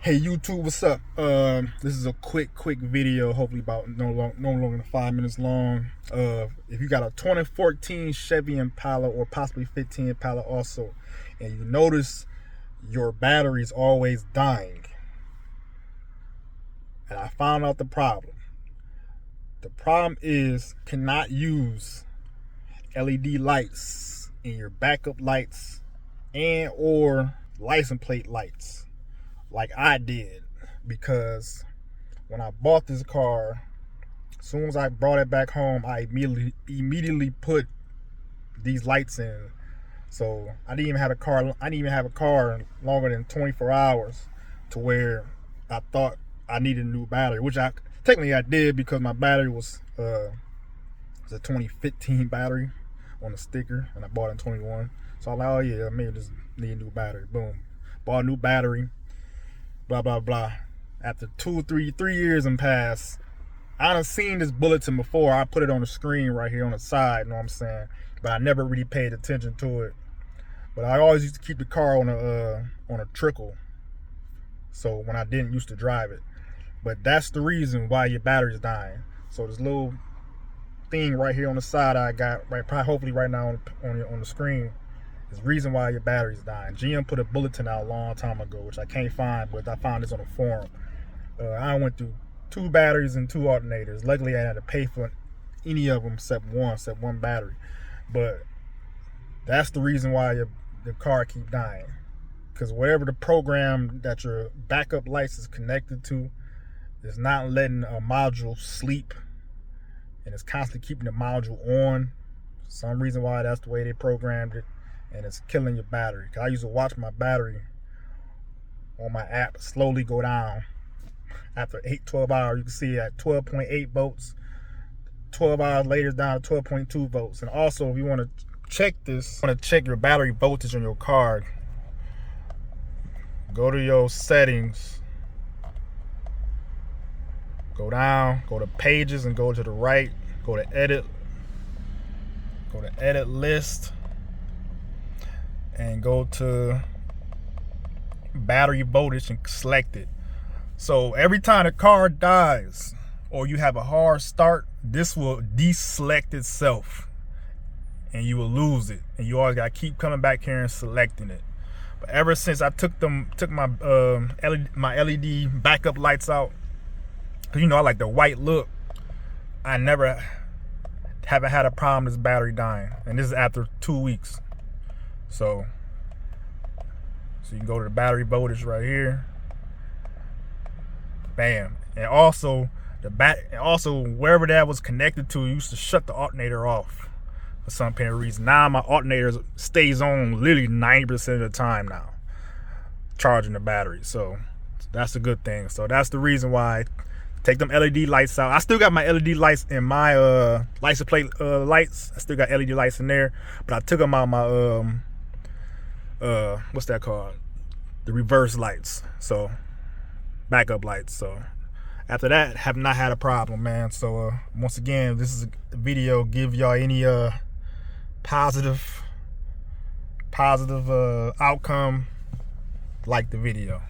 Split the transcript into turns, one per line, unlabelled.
Hey YouTube, what's up? This is a quick video, hopefully about no longer than 5 minutes long. If you got a 2014 Chevy Impala or possibly 15 Impala also, and you notice your battery's always dying, and I found out the problem. The problem is cannot use LED lights in your backup lights and or license plate lights like I did, because when I bought this car, as soon as I brought it back home, I immediately put these lights in. So I didn't even have a car longer than 24 hours to where I thought I needed a new battery, which I did, because my battery was a 2015 battery on the sticker, and I bought it in 21. So I'm like, oh yeah, maybe just need a new battery. Boom, bought a new battery. Blah blah blah. After 3 years and past, I done seen this bulletin before. I put it on the screen right here on the side, you know what I'm saying? But I never really paid attention to it. But I always used to keep the car on a trickle, so when I didn't used to drive it. But that's the reason why your battery's dying. So this little thing right here on the side I got hopefully right now on the screen is the reason why your battery's dying. GM put a bulletin out a long time ago, which I can't find, but I found this on a forum. I went through 2 batteries and 2 alternators. Luckily I had to pay for any of them except one battery. But that's the reason why the car keep dying, because whatever the program that your backup lights is connected to is not letting a module sleep, and it's constantly keeping the module on. For some reason why that's the way they programmed it, and it's killing your battery. Cause I used to watch my battery on my app slowly go down after 8-12 hours. You can see it at 12.8 volts. 12 hours later it's down to 12.2 volts. And also, if you want to check this, check your battery voltage on your car, go to your settings, go down, go to pages, and go to the right, go to edit list, and go to battery voltage and select it. So every time the car dies or you have a hard start, this will deselect itself and you will lose it, and you always gotta keep coming back here and selecting it. But ever since I took my LED backup lights out, because I like the white look, I haven't had a problem with this battery dying, and this is after 2 weeks. So you can go to the battery voltage right here, bam. And also wherever that was connected to, you used to shut the alternator off for some apparent reason. Now my alternator stays on literally 90% of the time now, charging the battery. So that's a good thing. So that's the reason why I take them LED lights out. I still got my LED lights in my license plate lights. I still got LED lights in there, but I took them out my what's that called? The reverse lights. So backup lights. So after that, have not had a problem, man. So once again, this is a video give y'all any positive outcome. Like the video.